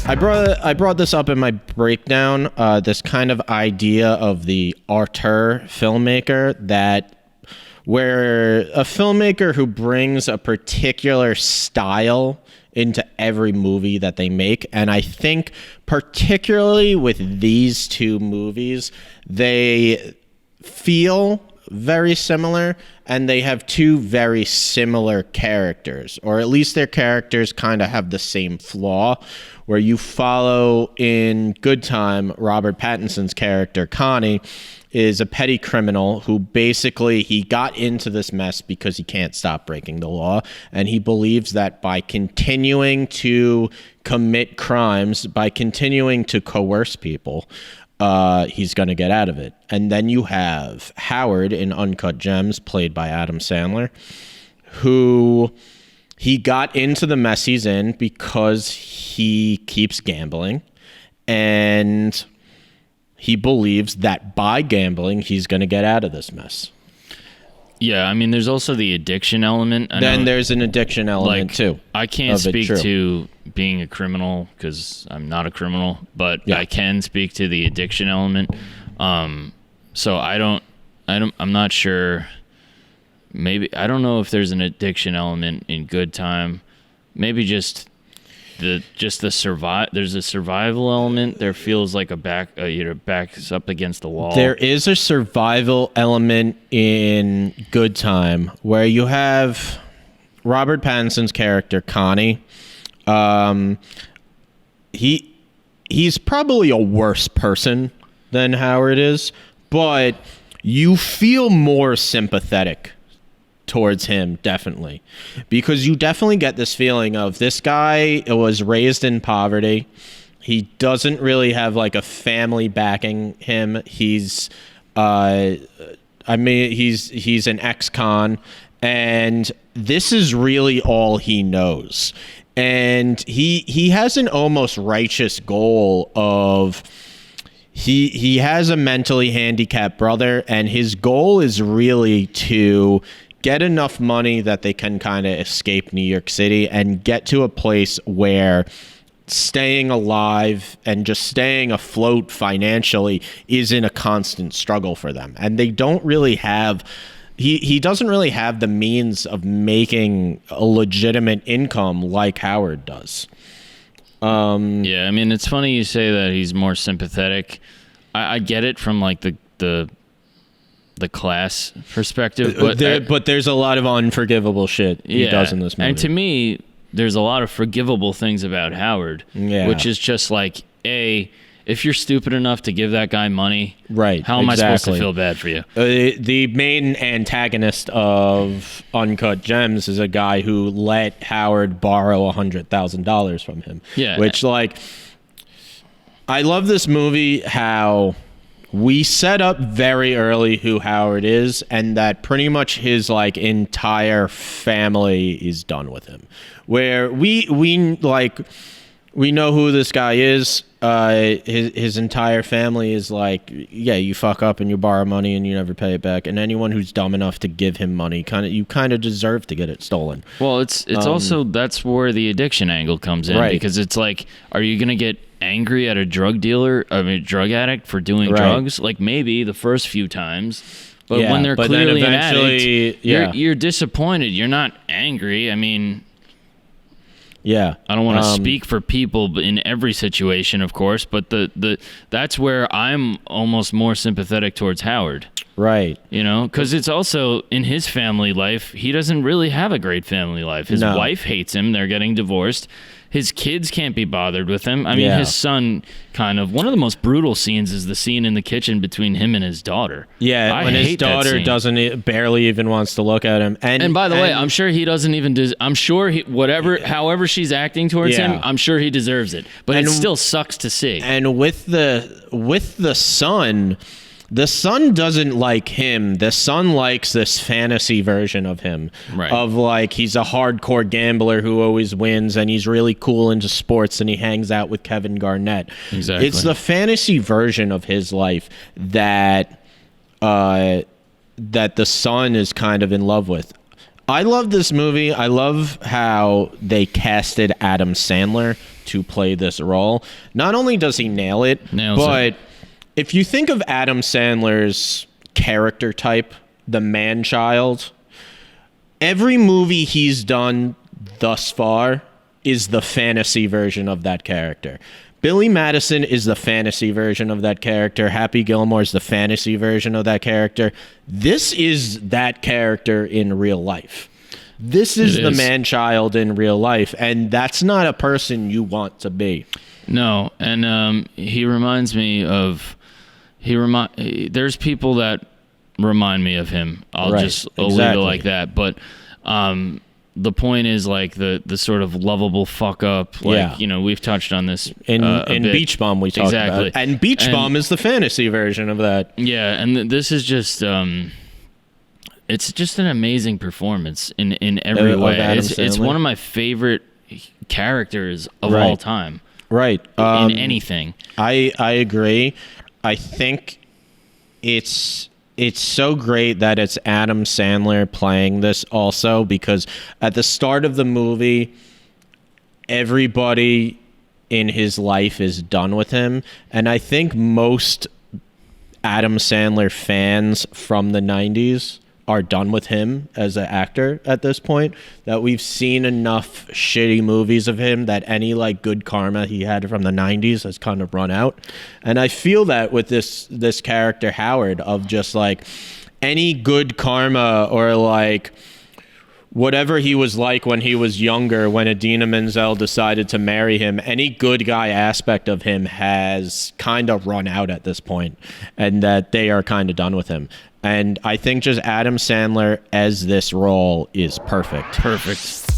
I brought this up in my breakdown, this kind of idea of the auteur filmmaker, where a filmmaker who brings a particular style into every movie that they make. And I think particularly with these two movies, they feel very similar, and they have two very similar characters, or at least their characters kind of have the same flaw, where you follow in Good Time, Robert Pattinson's character, Connie, is a petty criminal who basically he got into this mess because he can't stop breaking the law, and he believes that by continuing to commit crimes, by continuing to coerce people, he's going to get out of it. And then you have Howard in Uncut Gems, played by Adam Sandler, who he got into the mess he's in because he keeps gambling, and he believes that by gambling, he's going to get out of this mess. Yeah, I mean, there's also the addiction element. There's an addiction element, too. I can't speak to being a criminal because I'm not a criminal, but I can speak to the addiction element. So I'm not sure. Maybe, I don't know if there's an addiction element in Good Time. Maybe there's a survival element. There feels like backs up against the wall. There is a survival element in Good Time where you have Robert Pattinson's character Connie. He's probably a worse person than Howard is, but you feel more sympathetic towards him, definitely, because you definitely get this feeling of this guy was raised in poverty. He doesn't really have like a family backing him. He's an ex-con, and this is really all he knows. And he has an almost righteous goal of he has a mentally handicapped brother, and his goal is really to get enough money that they can kind of escape New York City and get to a place where staying alive and just staying afloat financially isn't a constant struggle for them. And they don't really have, he doesn't really have the means of making a legitimate income like Howard does. Yeah, I mean, it's funny you say that he's more sympathetic. I get it from like the class perspective, but there's a lot of unforgivable shit he does in this movie. And to me, there's a lot of forgivable things about Howard, which is just like, if you're stupid enough to give that guy money, right? How am I supposed to feel bad for you? The main antagonist of Uncut Gems is a guy who let Howard borrow $100,000 from him. Yeah, which like, I love this movie how we set up very early who Howard is, and that pretty much his like entire family is done with him. Where we know who this guy is. His entire family is like, yeah, you fuck up and you borrow money and you never pay it back. And anyone who's dumb enough to give him money, you kind of deserve to get it stolen. Well, it's also, that's where the addiction angle comes in, right? Because it's like, are you gonna get angry at a drug addict for doing drugs? Like maybe the first few times, but when they're clearly an addict, you're disappointed. You're not angry. I mean, I don't want to speak for people in every situation, of course, but that's where I'm almost more sympathetic towards Howard. Right. You know, because it's also in his family life, he doesn't really have a great family life. His wife hates him. They're getting divorced. His kids can't be bothered with him. I mean, his son kind of... One of the most brutal scenes is the scene in the kitchen between him and his daughter. Yeah, when his daughter barely even wants to look at him. And by the way, I'm sure he doesn't even... I'm sure however she's acting towards him, I'm sure he deserves it. But it still sucks to see. And with the son... The son doesn't like him. The son likes this fantasy version of him. Right. Of like, he's a hardcore gambler who always wins, and he's really cool into sports, and he hangs out with Kevin Garnett. Exactly. It's the fantasy version of his life that the son is kind of in love with. I love this movie. I love how they casted Adam Sandler to play this role. Not only does he nail it, but if you think of Adam Sandler's character type, the man-child, every movie he's done thus far is the fantasy version of that character. Billy Madison is the fantasy version of that character. Happy Gilmore is the fantasy version of that character. This is that character in real life. This is the man-child in real life, and that's not a person you want to be. No, and he reminds me of... There's people that remind me of him. I'll leave it like that. But the point is, like, the sort of lovable fuck up. Like, you know, we've touched on this in Beach Bum. We talked about it. And Beach Bum is the fantasy version of that. Yeah, and this is just it's just an amazing performance in every way. It's one of my favorite characters of all time. Right. In anything. I agree. I think it's so great that it's Adam Sandler playing this also, because at the start of the movie, everybody in his life is done with him. And I think most Adam Sandler fans from the 90s are done with him as an actor at this point, that we've seen enough shitty movies of him that any like good karma he had from the 90s has kind of run out. And I feel that with this character Howard, of just like any good karma, or like whatever he was like when he was younger, when Idina Menzel decided to marry him, any good guy aspect of him has kind of run out at this point, and that they are kind of done with him. And I think just Adam Sandler as this role is perfect. Perfect.